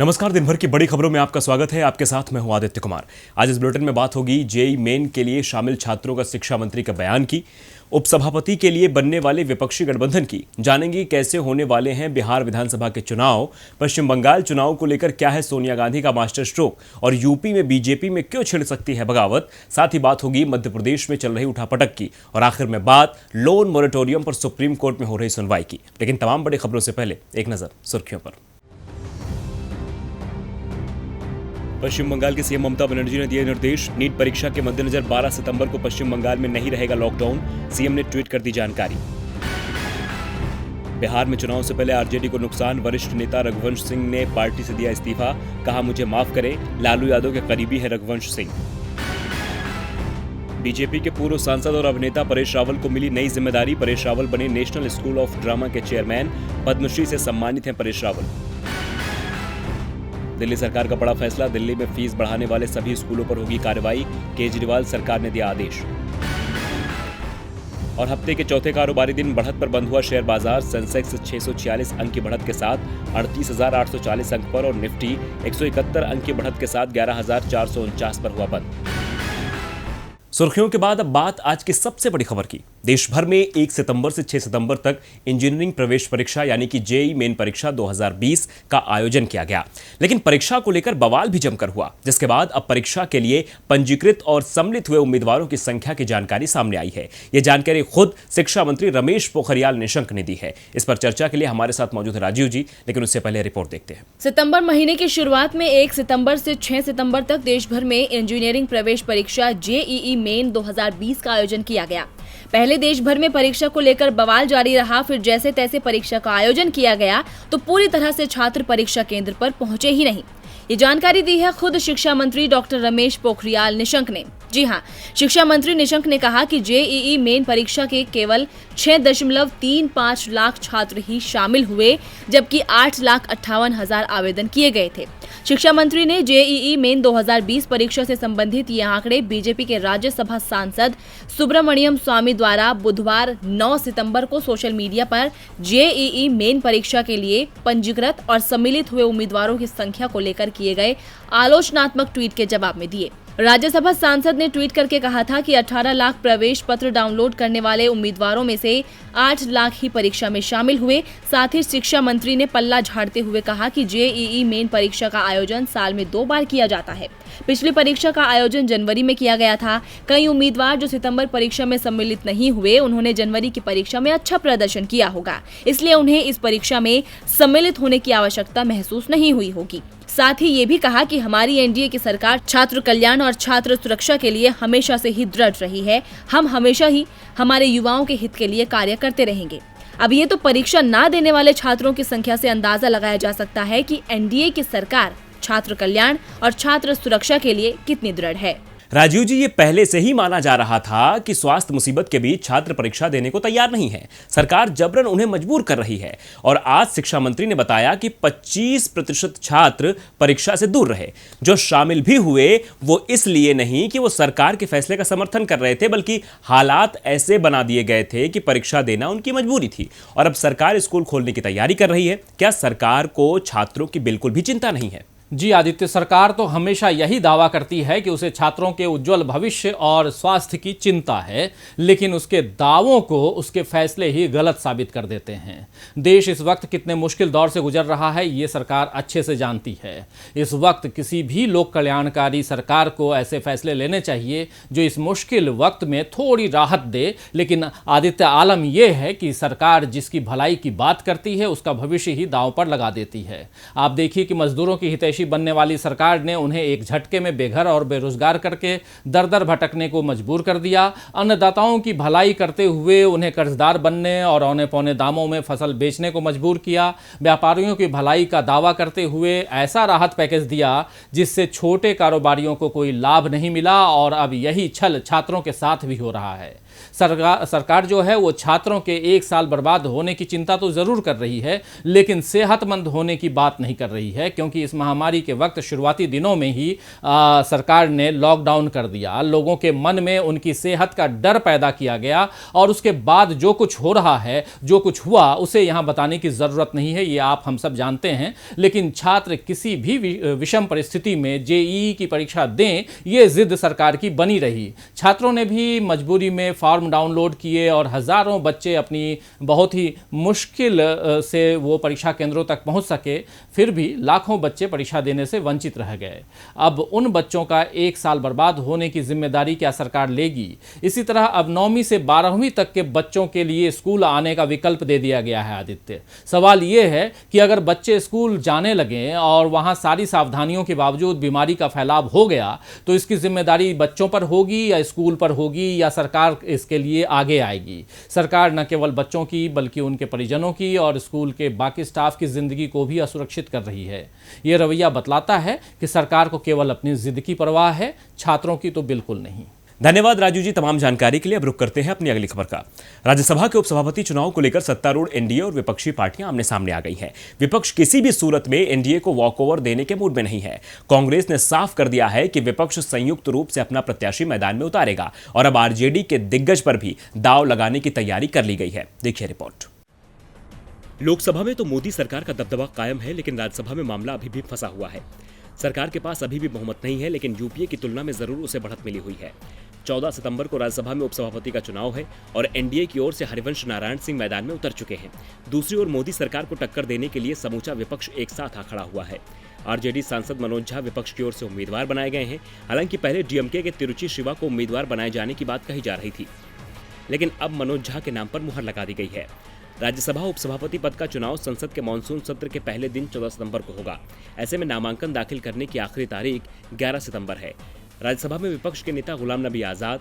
नमस्कार, दिन भर की बड़ी खबरों में आपका स्वागत है। आपके साथ मैं हूं आदित्य कुमार। आज इस बुलेटिन में बात होगी जेईई मेन के लिए शामिल छात्रों का शिक्षा मंत्री का बयान की, उपसभापति के लिए बनने वाले विपक्षी गठबंधन की, जानेंगे कैसे होने वाले हैं बिहार विधानसभा के चुनाव, पश्चिम बंगाल चुनाव को लेकर क्या है सोनिया गांधी का मास्टर स्ट्रोक और यूपी में बीजेपी में क्यों छिड़ सकती है बगावत। साथ ही बात होगी मध्य प्रदेश में चल रही उठापटक की और आखिर में बात लोन मोरेटोरियम पर सुप्रीम कोर्ट में हो रही सुनवाई की। लेकिन तमाम बड़ी खबरों से पहले एक नजर सुर्खियों पर। पश्चिम बंगाल के सीएम ममता बनर्जी ने दिए निर्देश, नीट परीक्षा के मद्देनजर 12 सितंबर को पश्चिम बंगाल में नहीं रहेगा लॉकडाउन, सीएम ने ट्वीट कर दी जानकारी। बिहार में चुनाव से पहले आरजेडी को नुकसान, वरिष्ठ नेता रघुवंश सिंह ने पार्टी से दिया इस्तीफा, कहा मुझे माफ करें, लालू यादव के करीबी है रघुवंश सिंह। बीजेपी के पूर्व सांसद और अभिनेता परेश रावल को मिली नई जिम्मेदारी, परेश रावल बने नेशनल स्कूल ऑफ ड्रामा के चेयरमैन, पद्मश्री से सम्मानित हैं परेश रावल। दिल्ली सरकार का बड़ा फैसला, दिल्ली में फीस बढ़ाने वाले सभी स्कूलों पर होगी कार्रवाई, केजरीवाल सरकार ने दिया आदेश। और हफ्ते के चौथे कारोबारी दिन बढ़त पर बंद हुआ शेयर बाजार, सेंसेक्स 646 अंक की बढ़त के साथ 38,840 अंक पर और निफ्टी 171 अंक की बढ़त के साथ 11,449 पर हुआ बंद। सुर्खियों के बाद अब बात आज की सबसे बड़ी खबर की। देश भर में 1 सितंबर से 6 सितंबर तक इंजीनियरिंग प्रवेश परीक्षा यानी कि जेईई मेन परीक्षा 2020 का आयोजन किया गया। लेकिन परीक्षा को लेकर बवाल भी जमकर हुआ, जिसके बाद अब परीक्षा के लिए पंजीकृत और सम्मिलित हुए उम्मीदवारों की संख्या की जानकारी सामने आई है। यह जानकारी खुद शिक्षा मंत्री रमेश पोखरियाल निशंक ने दी है। इस पर चर्चा के लिए हमारे साथ मौजूद है राजीव जी, लेकिन उससे पहले रिपोर्ट देखते हैं। सितंबर महीने की शुरुआत में 1 सितंबर से 6 सितंबर तक देश भर में इंजीनियरिंग प्रवेश परीक्षा जेईई मेन 2020 का आयोजन किया गया। पहले देश भर में परीक्षा को लेकर बवाल जारी रहा, फिर जैसे तैसे परीक्षा का आयोजन किया गया तो पूरी तरह से छात्र परीक्षा केंद्र पर पहुंचे ही नहीं। ये जानकारी दी है खुद शिक्षा मंत्री डॉक्टर रमेश पोखरियाल निशंक ने। जी हां, शिक्षा मंत्री निशंक ने कहा कि जेईई मेन परीक्षा के केवल 6.35 लाख छात्र ही शामिल हुए, जबकि 8,58,000 आवेदन किए गए थे। शिक्षा मंत्री ने जेईई मेन 2020 परीक्षा से संबंधित ये आंकड़े बीजेपी के राज्यसभा सांसद सुब्रमण्यम स्वामी द्वारा बुधवार 9 सितंबर को सोशल मीडिया पर जेईई मेन परीक्षा के लिए पंजीकृत और सम्मिलित हुए उम्मीदवारों की संख्या को लेकर किए गए आलोचनात्मक ट्वीट के जवाब में दिए। राज्यसभा सांसद ने ट्वीट करके कहा था कि 18 लाख प्रवेश पत्र डाउनलोड करने वाले उम्मीदवारों में से 8 लाख ही परीक्षा में शामिल हुए। साथ ही शिक्षा मंत्री ने पल्ला झाड़ते हुए कहा कि जेईई मेन परीक्षा का आयोजन साल में 2 बार किया जाता है। पिछली परीक्षा का आयोजन जनवरी में किया गया था। कई उम्मीदवार जो सितंबर परीक्षा में सम्मिलित नहीं हुए, उन्होंने जनवरी की परीक्षा में अच्छा प्रदर्शन किया होगा, इसलिए उन्हें इस परीक्षा में सम्मिलित होने की आवश्यकता महसूस नहीं हुई होगी। साथ ही ये भी कहा कि हमारी एनडीए की सरकार छात्र कल्याण और छात्र सुरक्षा के लिए हमेशा से ही दृढ़ रही है। हम हमेशा ही हमारे युवाओं के हित के लिए कार्य करते रहेंगे। अब ये तो परीक्षा ना देने वाले छात्रों की संख्या से अंदाजा लगाया जा सकता है कि एनडीए की सरकार छात्र कल्याण और छात्र सुरक्षा के लिए कितनी दृढ़ है। राजीव जी, ये पहले से ही माना जा रहा था कि स्वास्थ्य मुसीबत के बीच छात्र परीक्षा देने को तैयार नहीं है। सरकार जबरन उन्हें मजबूर कर रही है और आज शिक्षा मंत्री ने बताया कि 25% छात्र परीक्षा से दूर रहे। जो शामिल भी हुए वो इसलिए नहीं कि वो सरकार के फैसले का समर्थन कर रहे थे, बल्कि हालात ऐसे बना दिए गए थे कि परीक्षा देना उनकी मजबूरी थी। और अब सरकार स्कूल खोलने की तैयारी कर रही है। क्या सरकार को छात्रों की बिल्कुल भी चिंता नहीं है? जी आदित्य, सरकार तो हमेशा यही दावा करती है कि उसे छात्रों के उज्जवल भविष्य और स्वास्थ्य की चिंता है, लेकिन उसके दावों को उसके फैसले ही गलत साबित कर देते हैं। देश इस वक्त कितने मुश्किल दौर से गुजर रहा है, ये सरकार अच्छे से जानती है। इस वक्त किसी भी लोक कल्याणकारी सरकार को ऐसे फैसले लेने चाहिए जो इस मुश्किल वक्त में थोड़ी राहत दे। लेकिन आदित्य, आलम यह है कि सरकार जिसकी भलाई की बात करती है उसका भविष्य ही दांव पर लगा देती है। आप देखिए कि मजदूरों की हितैषी बनने वाली सरकार ने उन्हें एक झटके में बेघर और बेरोजगार करके दर दर भटकने को मजबूर कर दिया। अन्नदाताओं की भलाई करते हुए उन्हें कर्जदार बनने और औने पौने दामों में फसल बेचने को मजबूर किया। व्यापारियों की भलाई का दावा करते हुए ऐसा राहत पैकेज दिया जिससे छोटे कारोबारियों को कोई लाभ नहीं मिला और अब यही छल छात्रों के साथ भी हो रहा है। सरकार जो है वो छात्रों के एक साल बर्बाद होने की चिंता तो ज़रूर कर रही है, लेकिन सेहतमंद होने की बात नहीं कर रही है, क्योंकि इस महामारी के वक्त शुरुआती दिनों में ही सरकार ने लॉकडाउन कर दिया। लोगों के मन में उनकी सेहत का डर पैदा किया गया और उसके बाद जो कुछ हो रहा है, जो कुछ हुआ, उसे यहाँ बताने की ज़रूरत नहीं है, ये आप हम सब जानते हैं। लेकिन छात्र किसी भी विषम परिस्थिति में जेईई की परीक्षा दें, ये जिद सरकार की बनी रही। छात्रों ने भी मजबूरी में फॉर्म डाउनलोड किए और हज़ारों बच्चे अपनी बहुत ही मुश्किल से वो परीक्षा केंद्रों तक पहुंच सके, फिर भी लाखों बच्चे परीक्षा देने से वंचित रह गए। अब उन बच्चों का एक साल बर्बाद होने की जिम्मेदारी क्या सरकार लेगी? इसी तरह अब 9वीं से 12वीं तक के बच्चों के लिए स्कूल आने का विकल्प दे दिया गया है। आदित्य, सवाल ये है कि अगर बच्चे स्कूल जाने लगे और वहां सारी सावधानियों के बावजूद बीमारी का फैलाव हो गया, तो इसकी जिम्मेदारी बच्चों पर होगी या स्कूल पर होगी, या सरकार इसके लिए आगे आएगी? सरकार न केवल बच्चों की बल्कि उनके परिजनों की और स्कूल के बाकी स्टाफ की जिंदगी को भी असुरक्षित कर रही है। यह रवैया बतलाता है कि सरकार को केवल अपनी जिद की परवाह है, छात्रों की तो बिल्कुल नहीं। धन्यवाद राजू जी तमाम जानकारी के लिए। अब रुक करते हैं अपनी अगली खबर का। राज्यसभा के उपसभापति चुनाव को लेकर सत्तारूढ़ एनडीए और विपक्षी पार्टियां आमने सामने आ गई हैं। विपक्ष किसी भी सूरत में एनडीए को वॉकओवर देने के मूड में नहीं है। कांग्रेस ने साफ कर दिया है कि विपक्ष संयुक्त रूप से अपना प्रत्याशी मैदान में उतारेगा और अब आरजेडी के दिग्गज पर भी दांव लगाने की तैयारी कर ली गई है। देखिए रिपोर्ट। लोकसभा में तो मोदी सरकार का दबदबा कायम है, लेकिन राज्यसभा में मामला अभी भी फंसा हुआ है। सरकार के पास अभी भी बहुमत नहीं है, लेकिन यूपीए की तुलना में जरूर उसे बढ़त मिली हुई है। 14 सितंबर को राज्यसभा में उपसभापति का चुनाव है और एनडीए की ओर से हरिवंश नारायण सिंह मैदान में उतर चुके हैं। दूसरी ओर मोदी सरकार को टक्कर देने के लिए समूचा विपक्ष एक साथ आ खड़ा हुआ है। आरजेडी सांसद मनोज झा विपक्ष की ओर से उम्मीदवार बनाए गए हैं। हालांकि पहले डीएमके के तिरुचि शिवा को उम्मीदवार बनाए जाने की बात कही जा रही थी, लेकिन अब मनोज झा के नाम पर मुहर लगा दी गई है। राज्यसभा उपसभापति पद का चुनाव संसद के मानसून सत्र के पहले दिन 14 सितंबर को होगा। ऐसे में नामांकन दाखिल करने की आखिरी तारीख 11 सितंबर है। राज्यसभा में विपक्ष के नेता गुलाम नबी आजाद,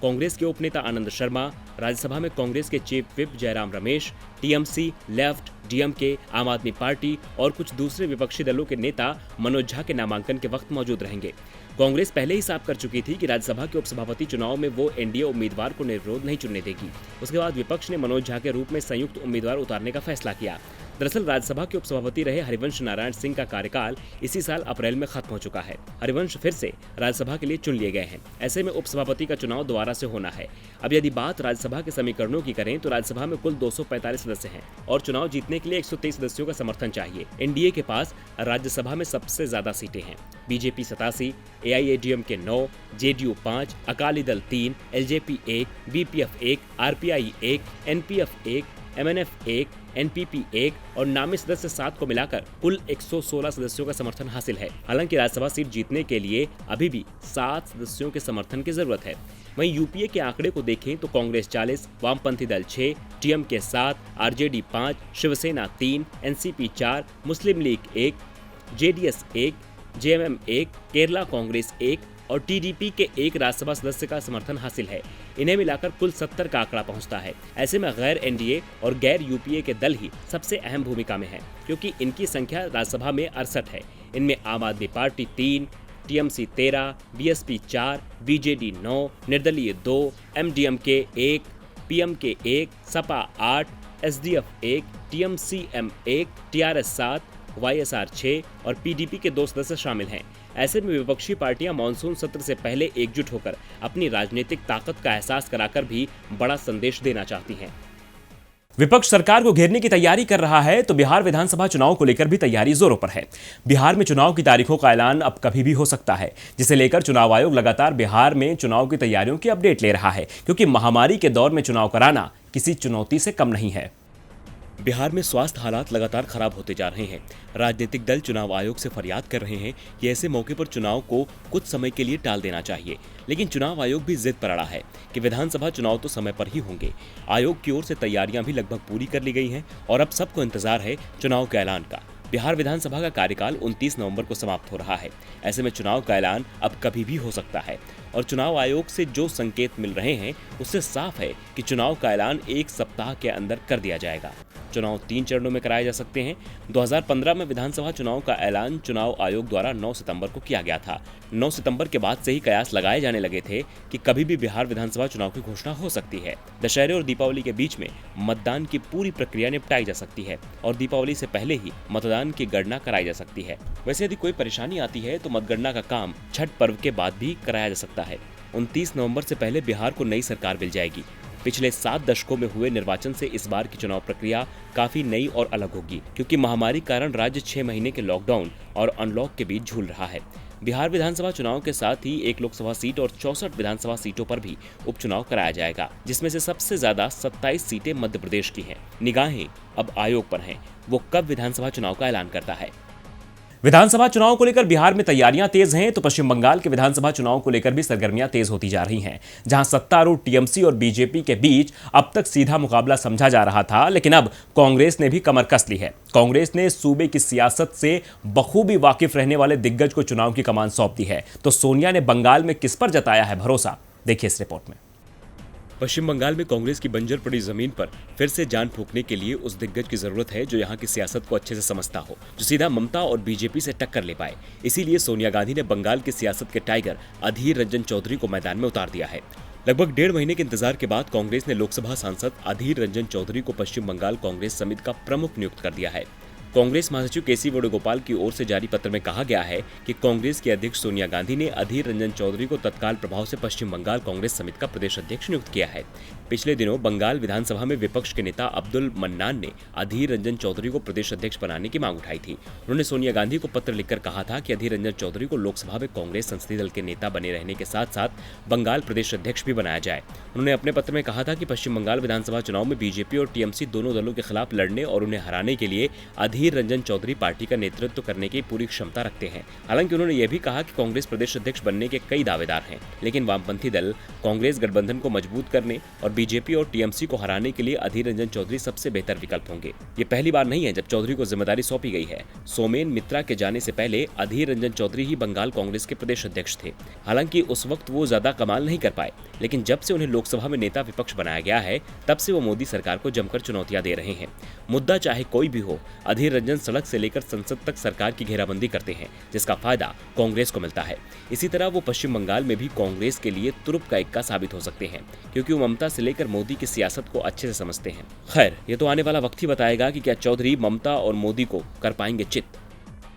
कांग्रेस के उपनेता आनंद शर्मा, राज्यसभा में कांग्रेस के chief whip Jairam Ramesh, TMC, left, DMK, आम आदमी पार्टी और कुछ दूसरे विपक्षी दलों के नेता मनोज झा के नामांकन के वक्त मौजूद रहेंगे। कांग्रेस पहले ही साफ कर चुकी थी कि राज्यसभा के उपसभापति चुनाव में वो एनडीए उम्मीदवार को निर्विरोध नहीं चुनने देगी। उसके बाद विपक्ष ने मनोज झा के रूप में संयुक्त उम्मीदवार उतारने का फैसला किया। दरअसल राज्यसभा के उपसभापति रहे हरिवंश नारायण सिंह का कार्यकाल इसी साल अप्रैल में खत्म हो चुका है। हरिवंश फिर से राज्यसभा के लिए चुन लिए गए हैं। ऐसे में उपसभापति का चुनाव दोबारा से होना है। अब यदि बात राज्यसभा के समीकरणों की करें तो राज्यसभा में कुल 245 सदस्य हैं और चुनाव जीतने के लिए 123 सदस्यों का समर्थन चाहिए। एनडीए के पास राज्यसभा में सबसे ज्यादा सीटें हैं। BJP 87, AIADMK 9, JDU 5, Akali Dal 3, LJP 1, BPF 1, RPI 1, NPF 1, MNF 1, NPP 1 और नामी सदस्य 7 को मिलाकर कुल 116 सदस्यों का समर्थन हासिल है। हालांकि राज्यसभा सीट जीतने के लिए अभी भी 7 सदस्यों के समर्थन की जरूरत है। वहीं यूपीए के आंकड़े को देखें तो कांग्रेस 40, वामपंथी दल 6, TMK 7, RJD 5, Shiv Sena 3, NCP 4, Muslim League 1, JDS 1, JMM 1, Kerala Congress 1 और टीडीपी के 1 राज्यसभा सदस्य का समर्थन हासिल है। इन्हें मिलाकर कुल 70 का आंकड़ा पहुंचता है। ऐसे में गैर एनडीए और गैर यूपीए के दल ही सबसे अहम भूमिका में हैं, क्योंकि इनकी संख्या राज्यसभा में 68 है। इनमें आम आदमी पार्टी 3, टीएमसी 13, बीएसपी 4, बीजेडी 9, निर्दलीय 2, MDMK 1, PMK 1, Sapa 8, SDF 1, टीएमसीएम 1, TRS 7, YSR 6 और पीडीपी के 2 सदस्य शामिल हैं। ऐसे में विपक्षी पार्टियां मानसून सत्र से पहले एकजुट होकर अपनी राजनीतिक ताकत का एहसास कराकर भी बड़ा संदेश देना चाहती हैं। विपक्ष सरकार को घेरने की तैयारी कर रहा है तो बिहार विधानसभा चुनाव को लेकर भी तैयारी जोरों पर है। बिहार में चुनाव की तारीखों का ऐलान अब कभी भी हो सकता है, जिसे लेकर चुनाव आयोग लगातार बिहार में चुनाव की तैयारियों की अपडेट ले रहा है, क्योंकि महामारी के दौर में चुनाव कराना किसी चुनौती से कम नहीं है। बिहार में स्वास्थ्य हालात लगातार खराब होते जा रहे हैं। राजनीतिक दल चुनाव आयोग से फरियाद कर रहे हैं कि ऐसे मौके पर चुनाव को कुछ समय के लिए टाल देना चाहिए, लेकिन चुनाव आयोग भी जिद पर अड़ा है कि विधानसभा चुनाव तो समय पर ही होंगे। आयोग की ओर से तैयारियां भी लगभग पूरी कर ली गई हैं और अब सबको इंतजार है चुनाव के ऐलान का। बिहार विधानसभा का कार्यकाल 29 नवंबर को समाप्त हो रहा है। ऐसे में चुनाव का ऐलान अब कभी भी हो सकता है। और चुनाव आयोग से जो संकेत मिल रहे हैं उससे साफ है कि चुनाव का ऐलान 1 सप्ताह के अंदर कर दिया जाएगा। चुनाव 3 चरणों में कराए जा सकते हैं। 2015 में विधानसभा चुनाव का ऐलान चुनाव आयोग द्वारा 9 सितंबर को किया गया था। 9 सितंबर के बाद से ही कयास लगाए जाने लगे थे कि कभी भी बिहार विधानसभा चुनाव की घोषणा हो सकती है। दशहरे और दीपावली के बीच में मतदान की पूरी प्रक्रिया निपटाई जा सकती है और दीपावली से पहले ही मतदान की गणना कराई जा सकती है। वैसे यदि कोई परेशानी आती है तो मतगणना का काम छठ पर्व के बाद भी कराया जा सकता है। 29 नवंबर से पहले बिहार को नई सरकार मिल जाएगी। पिछले 7 दशकों में हुए निर्वाचन से इस बार की चुनाव प्रक्रिया काफी नई और अलग होगी, क्योंकि महामारी कारण राज्य 6 महीने के लॉकडाउन और अनलॉक के बीच झूल रहा है। बिहार विधानसभा चुनाव के साथ ही 1 लोकसभा सीट और 64 विधानसभा सीटों पर भी उपचुनाव कराया जाएगा, जिसमें से सबसे ज्यादा 27 सीटें मध्य प्रदेश की हैं। निगाहें अब आयोग पर हैं, वो कब विधानसभा चुनाव का ऐलान करता है। विधानसभा चुनाव को लेकर बिहार में तैयारियां तेज हैं तो पश्चिम बंगाल के विधानसभा चुनाव को लेकर भी सरगर्मियां तेज होती जा रही हैं। जहां सत्तारूढ़ टीएमसी और बीजेपी के बीच अब तक सीधा मुकाबला समझा जा रहा था, लेकिन अब कांग्रेस ने भी कमर कस ली है। कांग्रेस ने सूबे की सियासत से बखूबी वाकिफ रहने वाले दिग्गज को चुनाव की कमान सौंप दी है। तो सोनिया ने बंगाल में किस पर जताया है भरोसा, देखिए इस रिपोर्ट में। पश्चिम बंगाल में कांग्रेस की बंजर पड़ी जमीन पर फिर से जान फूंकने के लिए उस दिग्गज की जरूरत है जो यहाँ की सियासत को अच्छे से समझता हो, जो सीधा ममता और बीजेपी से टक्कर ले पाए। इसीलिए सोनिया गांधी ने बंगाल की सियासत के टाइगर अधीर रंजन चौधरी को मैदान में उतार दिया है। लगभग 1.5 महीने के इंतजार के बाद कांग्रेस ने लोकसभा सांसद अधीर रंजन चौधरी को पश्चिम बंगाल कांग्रेस समिति का प्रमुख नियुक्त कर दिया है। कांग्रेस महासचिव केसी वेणुगोपाल की ओर से जारी पत्र में कहा गया है कि कांग्रेस की अध्यक्ष सोनिया गांधी ने अधीर रंजन चौधरी को तत्काल प्रभाव से पश्चिम बंगाल कांग्रेस समिति का प्रदेश अध्यक्ष नियुक्त किया है। पिछले दिनों बंगाल विधानसभा में विपक्ष के नेता अब्दुल मन्नान ने अधीर रंजन चौधरी को प्रदेश अध्यक्ष बनाने की मांग उठाई थी। उन्होंने सोनिया गांधी को पत्र लिखकर कहा था कि अधीर रंजन चौधरी को लोकसभा में कांग्रेस संसदीय दल के नेता बने रहने के साथ साथ बंगाल प्रदेश अध्यक्ष भी बनाया जाए। उन्होंने अपने पत्र में कहा था कि पश्चिम बंगाल विधानसभा चुनाव में बीजेपी और टीएमसी दोनों दलों के खिलाफ लड़ने और उन्हें हराने के लिए अधीर रंजन चौधरी पार्टी का नेतृत्व करने की पूरी क्षमता रखते हैं। हालांकि उन्होंने यह भी कहा कि कांग्रेस प्रदेश अध्यक्ष बनने के कई दावेदार हैं, लेकिन वामपंथी दल कांग्रेस गठबंधन को मजबूत करने और बीजेपी और टीएमसी को हराने के लिए अधीर रंजन चौधरी सबसे बेहतर विकल्प होंगे। ये पहली बार नहीं है जब चौधरी को जिम्मेदारी सौंपी गई है। सोमेन मित्रा के जाने से पहले अधीर रंजन चौधरी ही बंगाल कांग्रेस के प्रदेश अध्यक्ष थे। हालांकि उस वक्त वो ज्यादा कमाल नहीं कर पाए, लेकिन जब से उन्हें लोकसभा में नेता विपक्ष बनाया गया है तब से वो मोदी सरकार को जमकर चुनौतियां दे रहे हैं। मुद्दा चाहे कोई भी हो, अधीर रंजन सड़क से लेकर संसद तक सरकार की घेराबंदी करते हैं, जिसका फायदा कांग्रेस को मिलता है। इसी तरह वो पश्चिम बंगाल में भी कांग्रेस के लिए तुरुप का इक्का साबित हो सकते हैं, क्योंकि वो ममता से लेकर मोदी की सियासत को अच्छे से समझते हैं। खैर, ये तो आने वाला वक्त ही बताएगा कि क्या चौधरी ममता और मोदी को कर पाएंगे चित।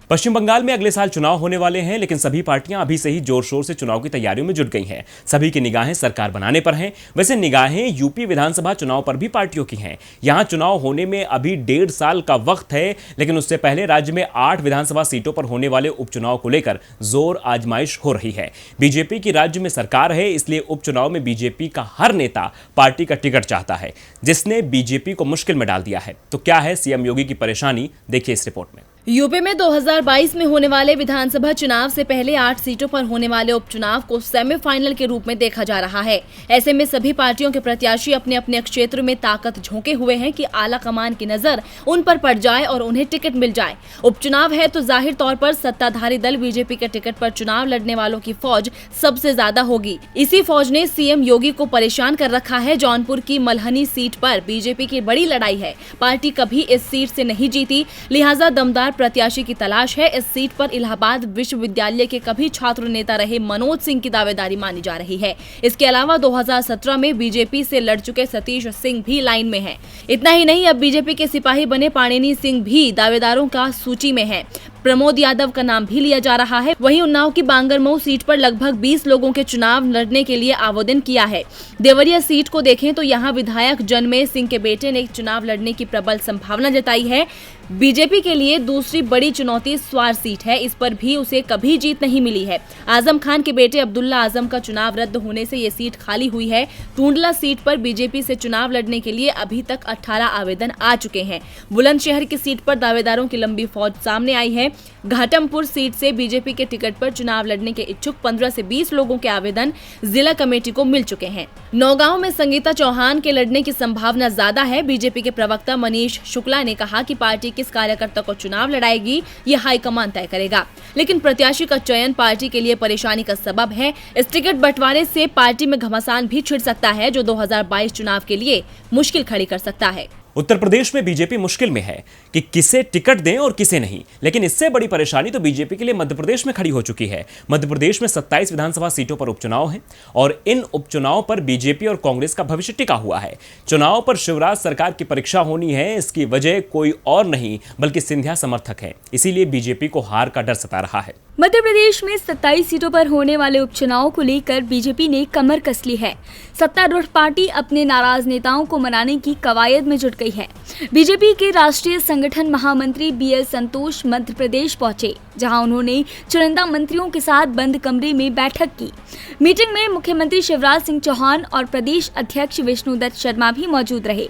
पश्चिम बंगाल में अगले साल चुनाव होने वाले हैं, लेकिन सभी पार्टियां अभी से ही जोर शोर से चुनाव की तैयारियों में जुट गई हैं। सभी की निगाहें सरकार बनाने पर हैं। वैसे निगाहें यूपी विधानसभा चुनाव पर भी पार्टियों की हैं। यहां चुनाव होने में अभी 1.5 साल का वक्त है, लेकिन उससे पहले राज्य में 8 विधानसभा सीटों पर होने वाले उपचुनाव को लेकर जोर आजमाइश हो रही है। बीजेपी की राज्य में सरकार है, इसलिए उपचुनाव में बीजेपी का हर नेता पार्टी का टिकट चाहता है, जिसने बीजेपी को मुश्किल में डाल दिया है। तो क्या है सीएम योगी की परेशानी, देखिए इस रिपोर्ट में। यूपी में 2022 में होने वाले विधानसभा चुनाव से पहले 8 सीटों पर होने वाले उपचुनाव को सेमीफाइनल के रूप में देखा जा रहा है। ऐसे में सभी पार्टियों के प्रत्याशी अपने अपने क्षेत्र में ताकत झोंके हुए हैं कि आला कमान की नजर उन पर पड़ जाए और उन्हें टिकट मिल जाए। उपचुनाव है तो जाहिर तौर पर सत्ताधारी दल बीजेपी के टिकट पर चुनाव लड़ने वालों की फौज सबसे ज्यादा होगी। इसी फौज ने सीएम योगी को परेशान कर रखा है। जौनपुर की मलहनी सीट पर बीजेपी की बड़ी लड़ाई है। पार्टी कभी इस सीट से नहीं जीती, लिहाजा दमदार प्रत्याशी की तलाश है। इस सीट पर इलाहाबाद विश्वविद्यालय के कभी छात्र नेता रहे मनोज सिंह की दावेदारी मानी जा रही है। इसके अलावा 2017 में बीजेपी से लड़ चुके सतीश सिंह भी लाइन में हैं। इतना ही नहीं, अब बीजेपी के सिपाही बने पाणिनी सिंह भी दावेदारों का सूची में है। प्रमोद यादव का नाम भी लिया जा रहा है। वहीं उन्नाव की बांगरमऊ सीट पर लगभग 20 लोगों के चुनाव लड़ने के लिए आवेदन किया है। देवरिया सीट को देखें तो यहां विधायक जनमेय सिंह के बेटे ने चुनाव लड़ने की प्रबल संभावना जताई है। बीजेपी के लिए दूसरी बड़ी चुनौती स्वार सीट है। इस पर भी उसे कभी जीत नहीं मिली है। आजम खान के बेटे अब्दुल्ला आजम का चुनाव रद्द होने से ये सीट खाली हुई है। टूंडला सीट पर बीजेपी से चुनाव लड़ने के लिए अभी तक 18 आवेदन आ चुके हैं। बुलंदशहर की सीट पर दावेदारों की लंबी फौज सामने आई है। है। घाटमपुर सीट से बीजेपी के टिकट पर चुनाव लड़ने के इच्छुक 15 से 20 लोगों के आवेदन जिला कमेटी को मिल चुके हैं। नौगांव में संगीता चौहान के लड़ने की संभावना ज्यादा है। बीजेपी के प्रवक्ता मनीष शुक्ला ने कहा कि पार्टी किस कार्यकर्ता को चुनाव लड़ाएगी ये हाईकमान तय करेगा, लेकिन प्रत्याशी का चयन पार्टी के लिए परेशानी का सबब है। इस टिकट बंटवारे से पार्टी में घमासान भी छिड़ सकता है, जो 2022 चुनाव के लिए मुश्किल खड़ी कर सकता है। उत्तर प्रदेश में बीजेपी मुश्किल में है कि किसे टिकट दें और किसे नहीं, लेकिन इससे बड़ी परेशानी तो बीजेपी के लिए मध्य प्रदेश में खड़ी हो चुकी है। मध्य प्रदेश में 27 विधानसभा सीटों पर उपचुनाव हैं और इन उपचुनाव पर बीजेपी और कांग्रेस का भविष्य टिका हुआ है। चुनाव पर शिवराज सरकार की परीक्षा होनी है, इसकी वजह कोई और नहीं बल्कि सिंधिया समर्थक है। इसीलिए बीजेपी को हार का डर सता रहा है। मध्य प्रदेश में 27 सीटों पर होने वाले उपचुनाव को लेकर बीजेपी ने कमर कस ली है। सत्तारूढ़ पार्टी अपने नाराज नेताओं को मनाने की कवायद में जुट गई है। बीजेपी के राष्ट्रीय संगठन महामंत्री BL संतोष मध्य प्रदेश पहुंचे, जहां उन्होंने चुनिंदा मंत्रियों के साथ बंद कमरे में बैठक की। मीटिंग में मुख्यमंत्री शिवराज सिंह चौहान और प्रदेश अध्यक्ष विष्णुदत्त शर्मा भी मौजूद रहे।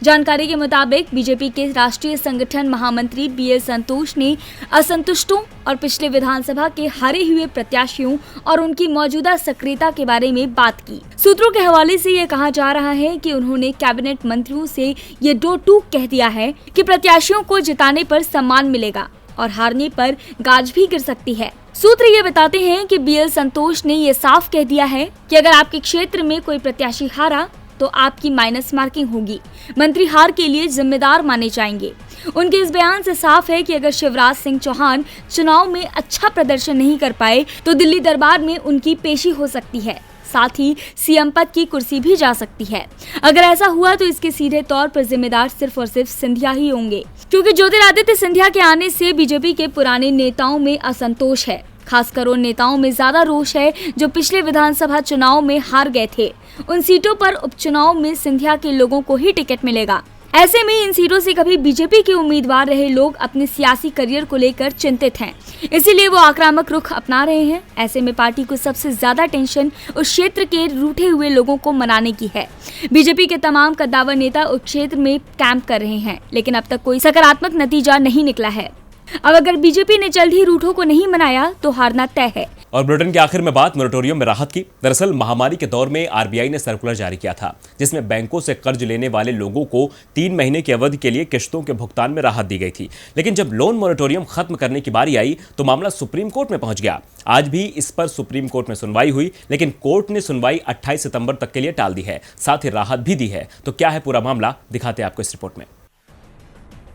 जानकारी के मुताबिक बीजेपी के राष्ट्रीय संगठन महामंत्री BL संतोष ने असंतुष्टों और पिछले विधानसभा के हारे हुए प्रत्याशियों और उनकी मौजूदा सक्रियता के बारे में बात की। सूत्रों के हवाले से ये कहा जा रहा है कि उन्होंने कैबिनेट मंत्रियों से ये दो टूक कह दिया है कि प्रत्याशियों को जिताने पर सम्मान मिलेगा और हारने पर गाज भी गिर सकती है। सूत्र ये बताते हैं कि BL संतोष ने ये साफ कह दिया है कि अगर आपके क्षेत्र में कोई प्रत्याशी हारा तो आपकी माइनस मार्किंग होगी, मंत्री हार के लिए जिम्मेदार माने जाएंगे। उनके इस बयान से साफ है कि अगर शिवराज सिंह चौहान चुनाव में अच्छा प्रदर्शन नहीं कर पाए तो दिल्ली दरबार में उनकी पेशी हो सकती है, साथ ही CM पद की कुर्सी भी जा सकती है। अगर ऐसा हुआ तो इसके सीधे तौर पर जिम्मेदार सिर्फ और सिर्फ सिंधिया ही होंगे, क्योंकि ज्योतिरादित्य सिंधिया के आने से बीजेपी के पुराने नेताओं में असंतोष है। खासकर उन नेताओं में ज्यादा रोष है जो पिछले विधानसभा चुनाव में हार गए थे। उन सीटों पर उपचुनाव में सिंधिया के लोगों को ही टिकट मिलेगा। ऐसे में इन सीटों से कभी बीजेपी के उम्मीदवार रहे लोग अपने सियासी करियर को लेकर चिंतित हैं, इसीलिए वो आक्रामक रुख अपना रहे हैं। ऐसे में पार्टी को सबसे ज्यादा टेंशन उस क्षेत्र के रूठे हुए लोगों को मनाने की है। बीजेपी के तमाम कद्दावर नेता उस क्षेत्र में कैंप कर रहे हैं, लेकिन अब तक कोई सकारात्मक नतीजा नहीं निकला है। अब अगर बीजेपी ने जल्द ही रूठों को नहीं मनाया तो हारना तय है। और बुलेटिन के आखिर में बात मोरेटोरियम में राहत की। दरअसल महामारी के दौर में RBI ने सर्कुलर जारी किया था, जिसमें बैंकों से कर्ज लेने वाले लोगों को 3 महीने की अवधि के लिए किश्तों के भुगतान में राहत दी गई थी। लेकिन जब लोन मोरेटोरियम खत्म करने की बारी आई तो मामला सुप्रीम कोर्ट में पहुंच गया। आज भी इस पर सुप्रीम कोर्ट में सुनवाई हुई, लेकिन कोर्ट ने सुनवाई 28 सितंबर तक के लिए टाल दी है, साथ ही राहत भी दी है। तो क्या है पूरा मामला, दिखाते हैं आपको इस रिपोर्ट में।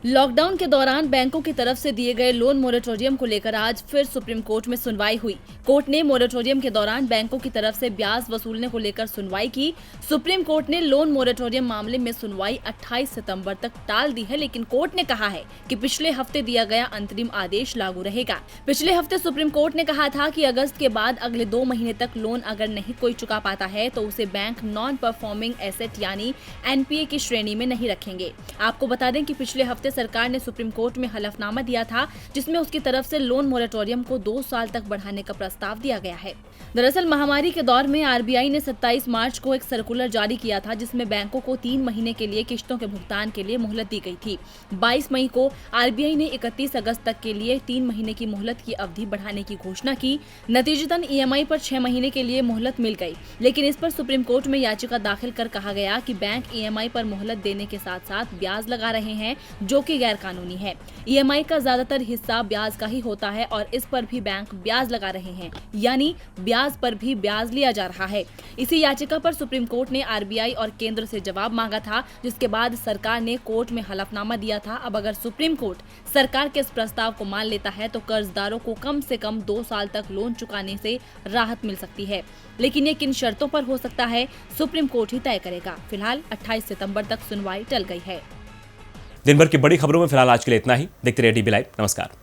लॉकडाउन के दौरान बैंकों की तरफ से दिए गए लोन मोरेटोरियम को लेकर आज फिर सुप्रीम कोर्ट में सुनवाई हुई। कोर्ट ने मोरेटोरियम के दौरान बैंकों की तरफ से ब्याज वसूलने को लेकर सुनवाई की। सुप्रीम कोर्ट ने लोन मोरेटोरियम मामले में सुनवाई 28 सितंबर तक टाल दी है, लेकिन कोर्ट ने कहा है कि पिछले हफ्ते दिया गया अंतरिम आदेश लागू रहेगा। पिछले हफ्ते सुप्रीम कोर्ट ने कहा था कि अगस्त के बाद अगले 2 महीने तक लोन अगर नहीं कोई चुका पाता है तो उसे बैंक नॉन परफॉर्मिंग एसेट यानी NPA की श्रेणी में नहीं रखेंगे। आपको बता दें कि पिछले हफ्ते सरकार ने सुप्रीम कोर्ट में हलफनामा दिया था, जिसमें उसकी तरफ से लोन मोरेटोरियम को 2 साल तक बढ़ाने का प्रस्ताव दिया गया है। दरअसल महामारी के दौर में RBI ने 27 मार्च को एक सर्कुलर जारी किया था, जिसमें बैंकों को 3 महीने के लिए किश्तों के भुगतान के लिए मोहलत दी गई थी। 22 मई को RBI ने 31 अगस्त तक के लिए 3 महीने की मोहलत की अवधि बढ़ाने की घोषणा की। नतीजतन EMI पर 6 महीने के लिए मोहलत मिल गई, लेकिन इस पर सुप्रीम कोर्ट में याचिका दाखिल कर कहा गया कि बैंक EMI पर मोहलत देने के साथ साथ ब्याज लगा रहे हैं, जो कि गैर कानूनी है। EMI का ज्यादातर हिस्सा ब्याज का ही होता है और इस पर भी बैंक ब्याज लगा रहे हैं, यानी ब्याज पर भी ब्याज लिया जा रहा है। इसी याचिका पर सुप्रीम कोर्ट ने RBI और केंद्र से जवाब मांगा था, जिसके बाद सरकार ने कोर्ट में हलफनामा दिया था। अब अगर सुप्रीम कोर्ट सरकार के इस प्रस्ताव को मान लेता है तो कर्जदारों को कम से कम 2 साल तक लोन चुकाने से राहत मिल सकती है, लेकिन ये किन शर्तों पर हो सकता है सुप्रीम कोर्ट ही तय करेगा। फिलहाल 28 सितंबर तक सुनवाई टल गई है। दिन भर की बड़ी खबरों में फिलहाल आज के लिए इतना ही। देखते रहिए DB लाइव। नमस्कार।